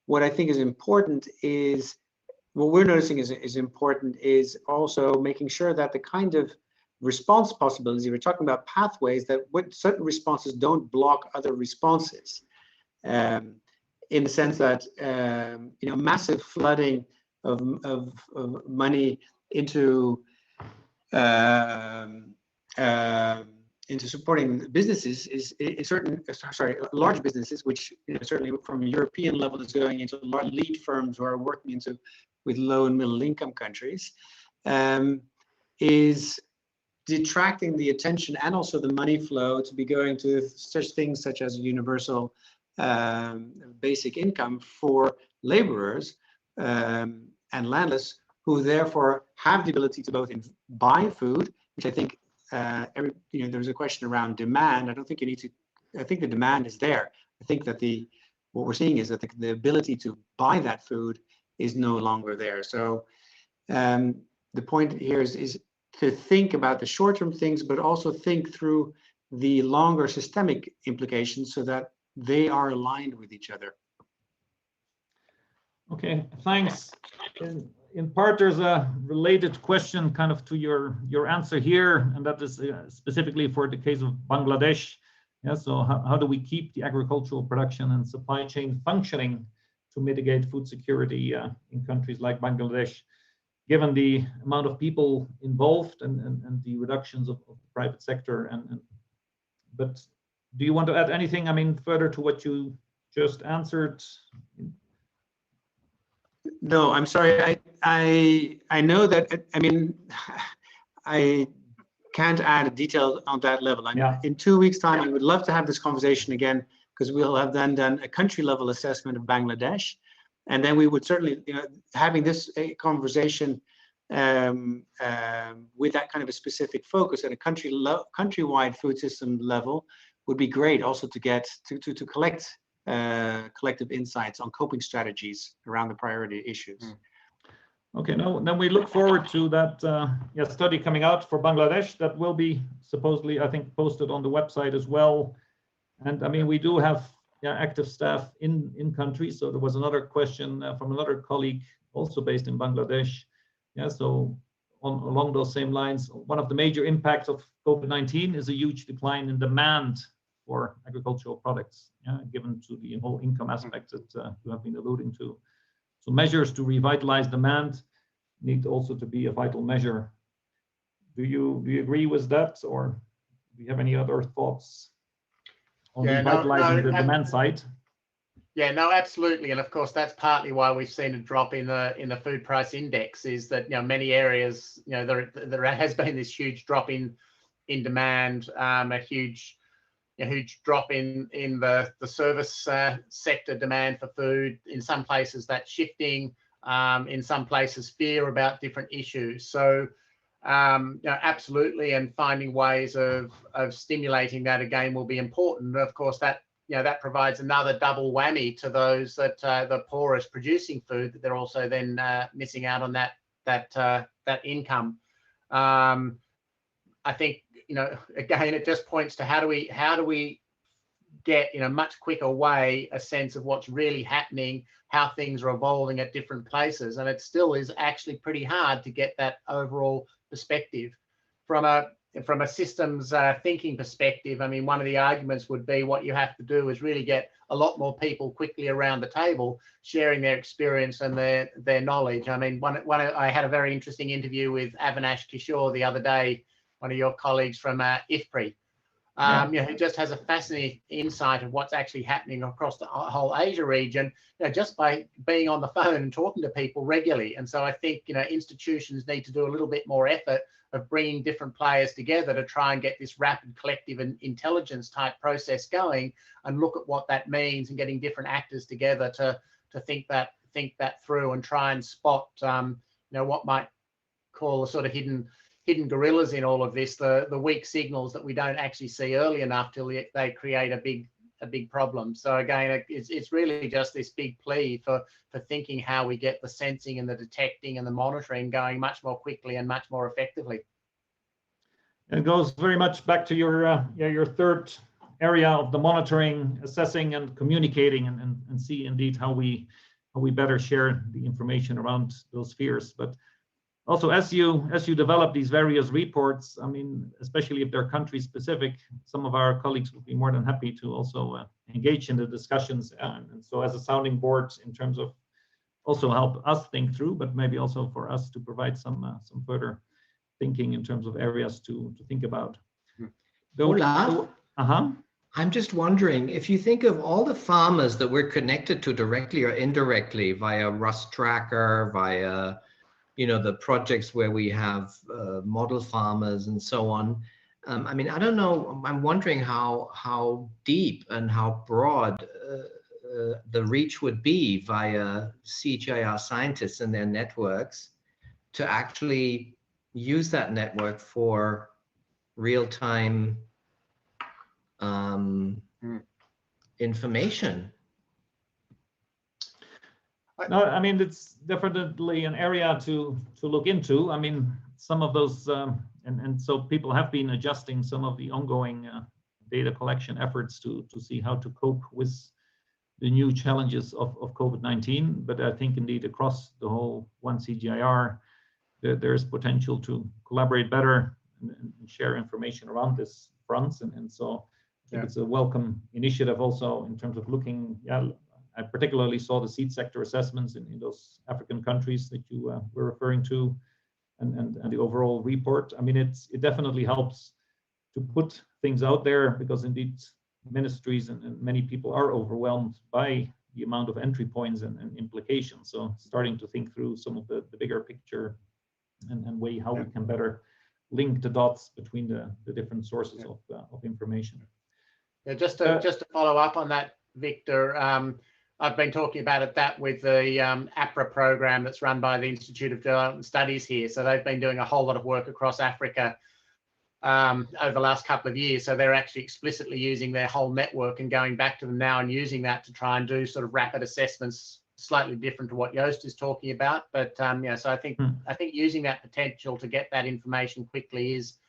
what I think is important is, what we're noticing is important is also making sure that the kind of response possibilities, we're talking about pathways, that certain responses don't block other responses, in the sense that massive flooding of money into supporting businesses is large businesses, which certainly from a European level is going into lead firms who are working with low and middle income countries, is detracting the attention and also the money flow to be going to such things such as universal basic income for laborers and landless, who therefore have the ability to both buy food, which I think there's a question around demand. I don't think you need to. I think the demand is there. I think that what we're seeing is that the ability to buy that food is no longer there. So the point here is to think about the short-term things, but also think through the longer systemic implications so that they are aligned with each other. Okay, thanks. In part, there's a related question kind of to your answer here, and that is specifically for the case of Bangladesh. Yeah, so how do we keep the agricultural production and supply chain functioning to mitigate food security in countries like Bangladesh, given the amount of people involved and the reductions of the private sector? But do you want to add anything, further to what you just answered? No, I'm sorry. I know that. I can't add a detail on that level. In 2 weeks' time, I would love to have this conversation again, because we'll have then done a country-level assessment of Bangladesh, and then we would certainly, having this conversation with that kind of a specific focus at a countrywide food system level would be great. Also to get to collect collective insights on coping strategies around the priority issues. Okay, then we look forward to that study coming out for Bangladesh that will be supposedly, I think, posted on the website as well. And we do have active staff in country. So there was another question from another colleague also based in Bangladesh. Yeah, so along those same lines, one of the major impacts of COVID-19 is a huge decline in demand for agricultural products, given to the whole income aspect that you have been alluding to. So measures to revitalize demand need also to be a vital measure. Do you agree with that, or do you have any other thoughts on revitalizing the demand side? Yeah, no, absolutely, and of course that's partly why we've seen a drop in the food price index. Is that many areas there has been this huge drop in in demand, a huge drop in the service sector demand for food. In some places that's shifting, in some places fear about different issues. So absolutely, and finding ways of stimulating that again will be important. Of course, that that provides another double whammy to those that the poorest producing food, that they're also then missing out on that income. I think again, it just points to how do we get in a much quicker way a sense of what's really happening, how things are evolving at different places, and it still is actually pretty hard to get that overall perspective from a systems thinking perspective. I mean, one of the arguments would be what you have to do is really get a lot more people quickly around the table sharing their experience and their knowledge. I mean, I had a very interesting interview with Avinash Kishore the other day, one of your colleagues from IFPRI, who just has a fascinating insight of what's actually happening across the whole Asia region, just by being on the phone and talking to people regularly. And so I think institutions need to do a little bit more effort of bringing different players together to try and get this rapid collective and intelligence type process going, and look at what that means, and getting different actors together to think that through and try and spot what might call a sort of hidden gorillas in all of this, the weak signals that we don't actually see early enough till they create a big problem. So again, it's really just this big plea for thinking how we get the sensing and the detecting and the monitoring going much more quickly and much more effectively. It goes very much back to your third area of the monitoring, assessing, and communicating, and see indeed how we better share the information around those fears. But also, as you develop these various reports, I mean, especially if they're country specific, some of our colleagues will be more than happy to also engage in the discussions, and so as a sounding board in terms of also help us think through, but maybe also for us to provide some further thinking in terms of areas to think about. Ola, I'm just wondering, if you think of all the farmers that we're connected to directly or indirectly via Rust Tracker, via the projects where we have model farmers and so on. I mean, I don't know, I'm wondering how deep and how broad the reach would be via CGIAR scientists and their networks to actually use that network for real-time information. No, I mean, it's definitely an area to look into. I mean, some of those, and so people have been adjusting some of the ongoing data collection efforts to see how to cope with the new challenges of COVID-19. But I think indeed across the whole One CGIAR, there's potential to collaborate better and share information around this fronts. And so I think it's a welcome initiative also in terms of looking. I particularly saw the seed sector assessments in those African countries that you were referring to, and the overall report. I mean, it definitely helps to put things out there, because indeed ministries and many people are overwhelmed by the amount of entry points and implications. So starting to think through some of the bigger picture and way how we can better link the dots between the different sources of information. Yeah, just to follow up on that, Victor. I've been talking about that with the APRA program that's run by the Institute of Development Studies here. So they've been doing a whole lot of work across Africa over the last couple of years. So they're actually explicitly using their whole network and going back to them now and using that to try and do sort of rapid assessments, slightly different to what Joost is talking about. But so I think using that potential to get that information quickly is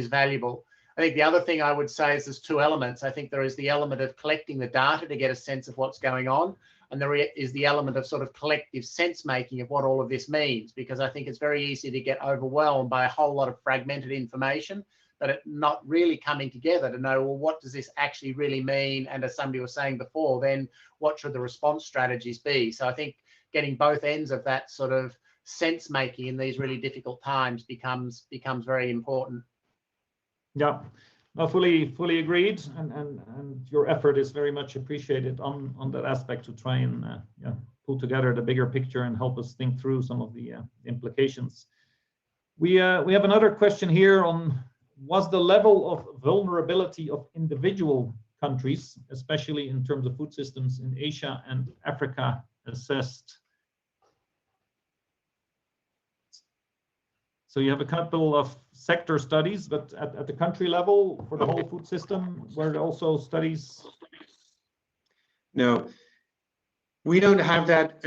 valuable. I think the other thing I would say is there's two elements. I think there is the element of collecting the data to get a sense of what's going on. And there is the element of sort of collective sense making of what all of this means, because I think it's very easy to get overwhelmed by a whole lot of fragmented information, but it not really coming together to know, well, what does this actually really mean? And as somebody was saying before, then what should the response strategies be? So I think getting both ends of that sort of sense making in these really difficult times becomes very important. Yeah, no, fully agreed, and your effort is very much appreciated on that aspect to try and pull together the bigger picture and help us think through some of the implications. We have another question here on was the level of vulnerability of individual countries, especially in terms of food systems in Asia and Africa, assessed? So you have a couple of sector studies, but at the country level for the whole food system, were there also studies? No, we don't have that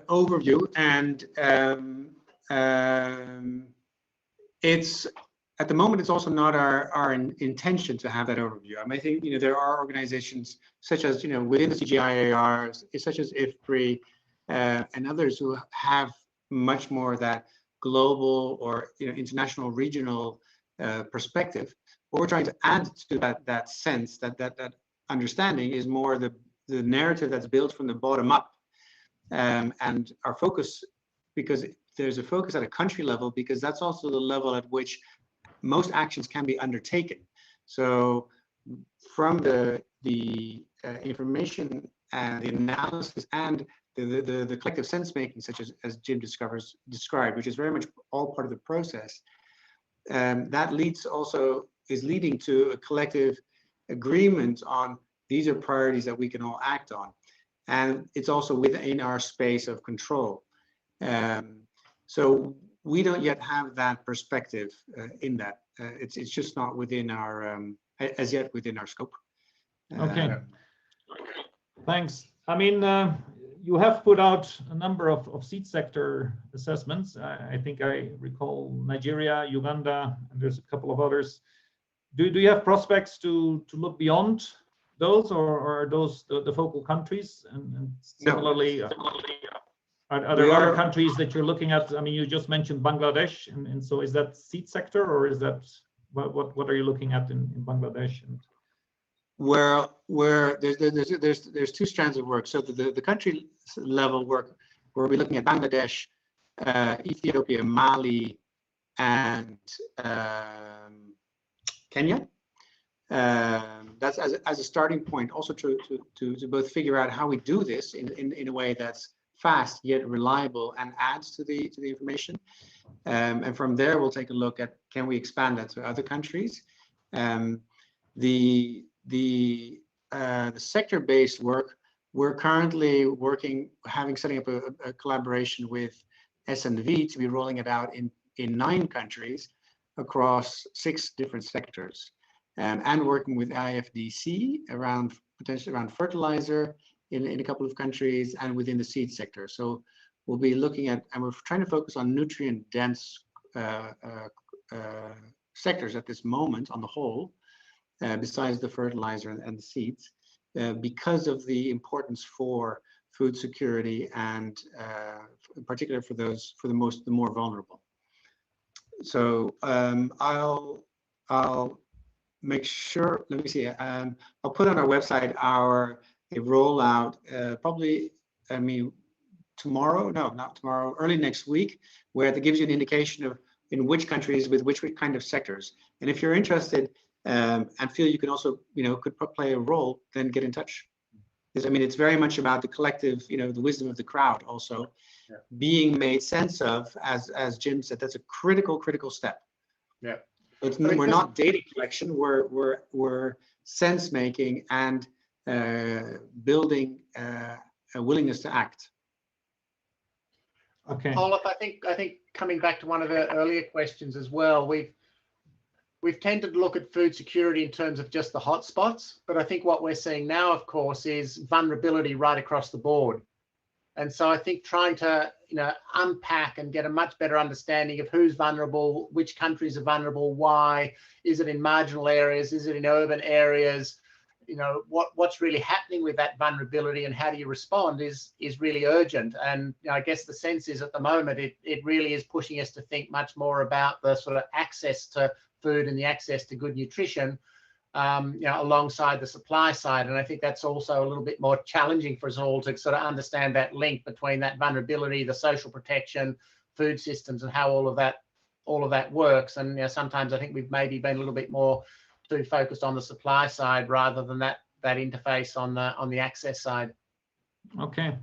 overview, and it's at the moment it's also not our intention to have that overview. I mean, I think there are organizations such as within the CGIAR, such as IFPRI and others who have much more that global or international regional perspective. What we're trying to add to that sense, that understanding, is more the narrative that's built from the bottom up, and our focus, because there's a focus at a country level, because that's also the level at which most actions can be undertaken. So from the information and the analysis and the collective sense making, such as Jim described, which is very much all part of the process, that is leading to a collective agreement on these are priorities that we can all act on, and it's also within our space of control. So we don't yet have that perspective in that. It's just not within our as yet within our scope. Okay. Thanks. I mean, you have put out a number of seed sector assessments. I think I recall Nigeria, Uganda, and there's a couple of others. Do you have prospects to look beyond those, or are those the focal countries? And similarly, are there other countries that you're looking at? I mean, you just mentioned Bangladesh, and so is that seed sector, or is that what are you looking at in Bangladesh? And where there's two strands of work. So the country level work, where we're looking at Bangladesh, Ethiopia, Mali, and Kenya. That's as a starting point, also to both figure out how we do this in a way that's fast yet reliable and adds to the information. And from there, we'll take a look at, can we expand that to other countries? The sector-based work, we're currently setting up a collaboration with SNV to be rolling it out in 9 countries across 6 different sectors, and working with IFDC potentially around fertilizer in a couple of countries, and within the seed sector. So we'll be looking at, and we're trying to focus on nutrient-dense sectors at this moment on the whole, besides the fertilizer and the seeds, because of the importance for food security, and in particular for the more vulnerable. So I'll make sure. Let me see. I'll put on our website a rollout probably. I mean, tomorrow? No, not tomorrow. Early next week, where that gives you an indication of in which countries with which kind of sectors. And if you're interested and feel you can also could play a role, then get in touch. Because I mean, it's very much about the collective, the wisdom of the crowd also being made sense of, as Jim said. That's a critical step. Yeah. We're not data collection. We're sense making and building a willingness to act. Okay. Olaf, I think coming back to one of the earlier questions as well, we've tended to look at food security in terms of just the hotspots, but I think what we're seeing now, of course, is vulnerability right across the board. And so I think trying to unpack and get a much better understanding of who's vulnerable, which countries are vulnerable, why, is it in marginal areas, is it in urban areas, what's really happening with that vulnerability, and how do you respond is really urgent. And I guess the sense is at the moment it really is pushing us to think much more about the sort of access to food and the access to good nutrition, alongside the supply side. And I think that's also a little bit more challenging for us all to sort of understand that link between that vulnerability, the social protection, food systems, and how all of that works. And sometimes I think we've maybe been a little bit more too focused on the supply side rather than that interface on the access side. Okay.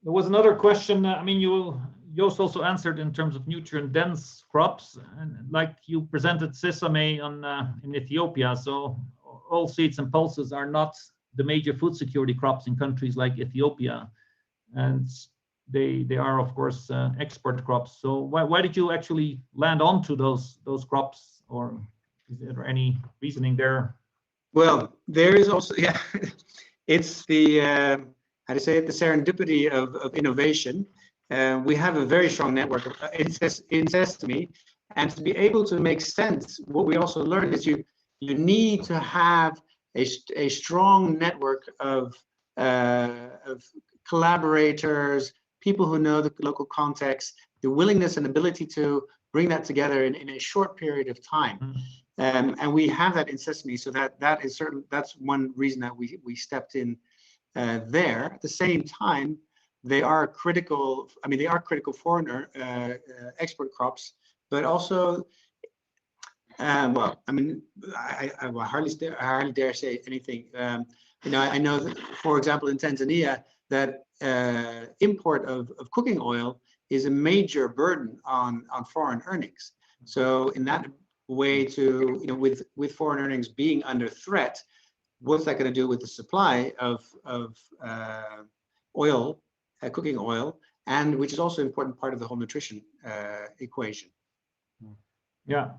There was another question. I mean, you Joost also answered in terms of nutrient-dense crops, and like you presented sesame on in Ethiopia. So oilseeds and pulses are not the major food security crops in countries like Ethiopia, and they are of course export crops. So why did you actually land onto those crops, or is there any reasoning there? Well, there is also, yeah, it's the how to say it, the serendipity of innovation. We have a very strong network in Sesame, and to be able to make sense, what we also learned is you need to have a strong network of collaborators, people who know the local context, the willingness and ability to bring that together in a short period of time. And we have that in Sesame, so that is certain. That's one reason that we stepped in there. At the same time, they are critical. I mean, they are critical foreign export crops, but also, well, I mean, I hardly dare say anything. You know, I know that, for example, in Tanzania, that import of cooking oil is a major burden on foreign earnings. So in that way, to, you know, with foreign earnings being under threat, what's that going to do with the supply of oil, cooking oil, and which is also an important part of the whole nutrition equation. Yeah.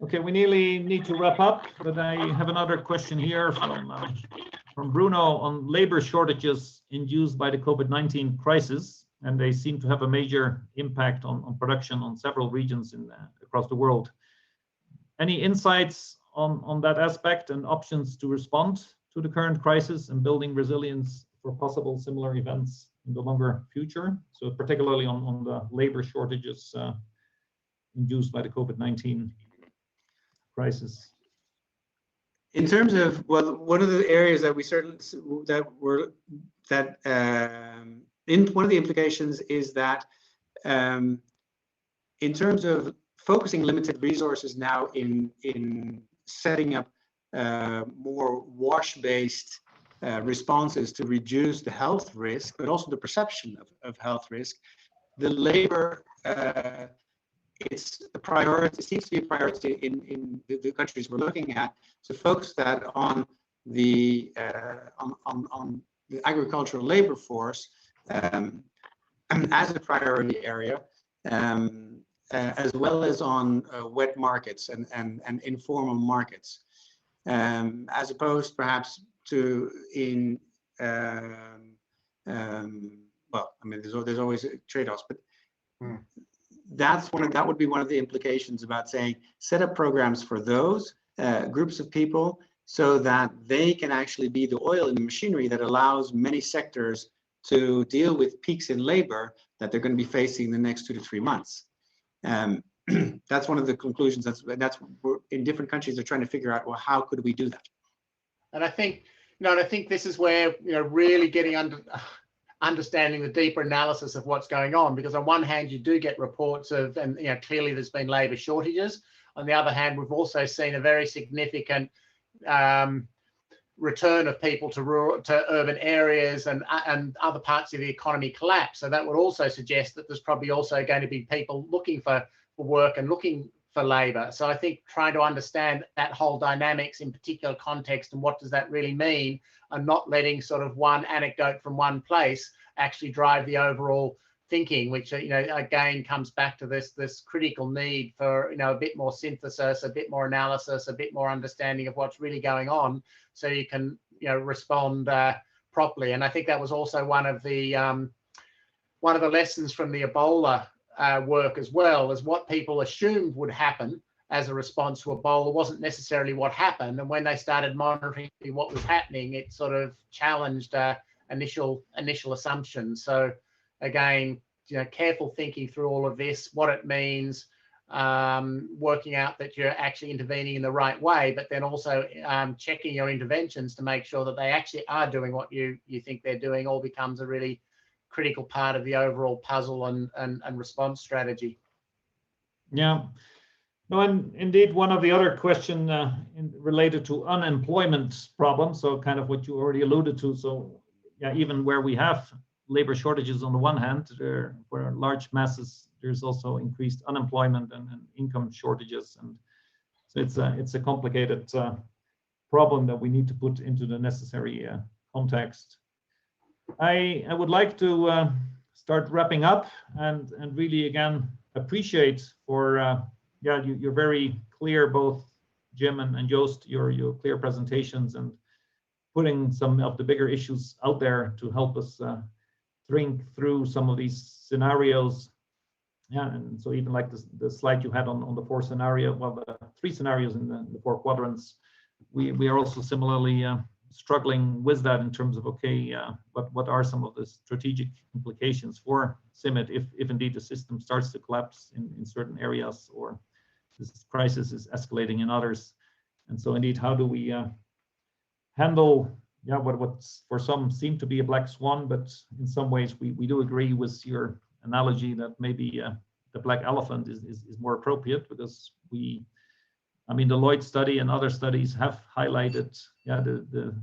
Okay, we nearly need to wrap up, but I have another question here from Bruno on labor shortages induced by the COVID-19 crisis, and they seem to have a major impact on production on several regions across the world. Any insights on that aspect and options to respond to the current crisis and building resilience for possible similar events in the longer future? So particularly on the labor shortages induced by the COVID-19 crisis. In terms of, well, one of the areas that we certainly one of the implications is that in terms of focusing limited resources now in setting up more wash-based responses to reduce the health risk, but also the perception of health risk, the labor it's a priority. It seems to be a priority in the countries we're looking at to focus that on the agricultural labor force as a priority area, as well as on wet markets and informal markets, as opposed perhaps to in well, I mean, there's always trade-offs, but. That would be one of the implications about saying set up programs for those groups of people so that they can actually be the oil in the machinery that allows many sectors to deal with peaks in labor that they're going to be facing in the next 2 to 3 months. That's one of the conclusions. That's in different countries they're trying to figure out, well, how could we do that? And I think, I think this is where, really getting understanding the deeper analysis of what's going on, because on one hand you do get reports of, and clearly there's been labour shortages. On the other hand, we've also seen a very significant return of people to urban areas and other parts of the economy collapse. So that would also suggest that there's probably also going to be people looking for work and looking for labour. So I think trying to understand that whole dynamics in particular context and what does that really mean, and not letting sort of one anecdote from one place actually drive the overall thinking, which again comes back to this critical need for a bit more synthesis, a bit more analysis, a bit more understanding of what's really going on, so you can respond properly. And I think that was also one of the lessons from the Ebola work as well, is what people assumed would happen as a response to Ebola wasn't necessarily what happened. And when they started monitoring what was happening, it sort of challenged initial assumptions. So again, careful thinking through all of this, what it means, working out that you're actually intervening in the right way, but then also checking your interventions to make sure that they actually are doing what you think they're doing, all becomes a really critical part of the overall puzzle and response strategy. Yeah. No, and indeed, one of the other questions related to unemployment problems, so kind of what you already alluded to. So yeah, even where we have labor shortages on the one hand, for large masses, there's also increased unemployment and income shortages, and so it's a complicated problem that we need to put into the necessary context. I would like to start wrapping up and really again appreciate for you're very clear, both Jim and Joost, your clear presentations and putting some of the bigger issues out there to help us think through some of these scenarios. Yeah, and so even like the slide you had on the four scenario, well, the three scenarios in the four quadrants, we are also similarly struggling with that in terms of, okay, what are some of the strategic implications for CIMMYT if indeed the system starts to collapse in certain areas, or this crisis is escalating in others. And so indeed, how do we handle what's for some seem to be a black swan, but in some ways we do agree with your analogy that maybe the black elephant is more appropriate, because I mean, the Lloyd study and other studies have highlighted the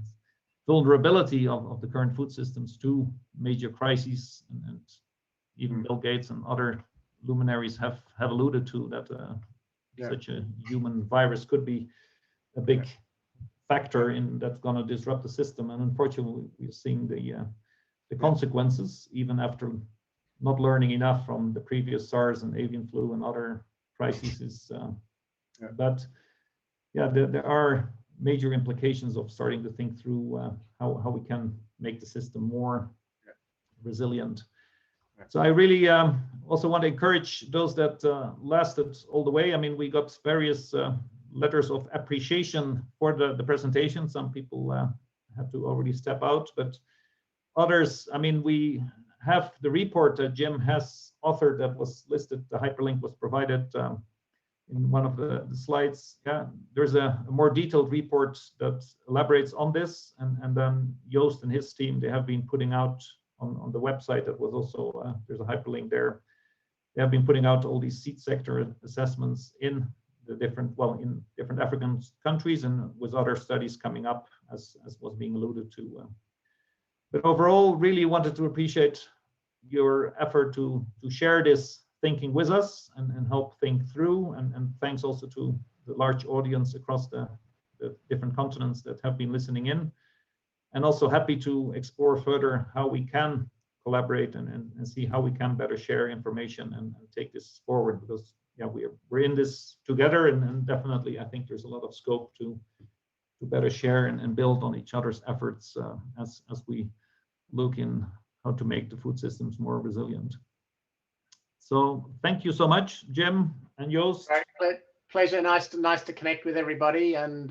vulnerability of the current food systems to major crises, and even Bill Gates and other luminaries have alluded to that such a human virus could be a big factor in that's going to disrupt the system. And unfortunately, we're seeing the consequences even after not learning enough from the previous SARS and avian flu and other crises. But there are major implications of starting to think through how we can make the system more resilient. So I really also want to encourage those that lasted all the way. I mean, we got various letters of appreciation for the presentation. Some people have to already step out, but others, I mean, we have the report that Jim has authored that was listed, the hyperlink was provided in one of the slides. Yeah, there's a more detailed report that elaborates on this, and then Joost and his team, they have been putting out on the website that was also, there's a hyperlink there. They have been putting out all these seed sector assessments in the different African countries, and with other studies coming up as was being alluded to. But overall, really wanted to appreciate your effort to share this thinking with us and help think through, and thanks also to the large audience across the different continents that have been listening in, and also happy to explore further how we can collaborate and see how we can better share information and take this forward, because we're in this together, and definitely I think there's a lot of scope to better share and build on each other's efforts as we look in how to make the food systems more resilient. So thank you so much, Jim and Joost. Pleasure. Nice to connect with everybody. And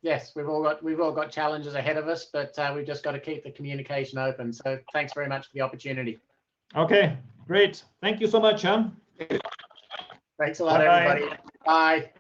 yes, we've all got challenges ahead of us, but we've just got to keep the communication open. So thanks very much for the opportunity. Okay, great. Thank you so much, huh? Thanks a lot, everybody. Bye.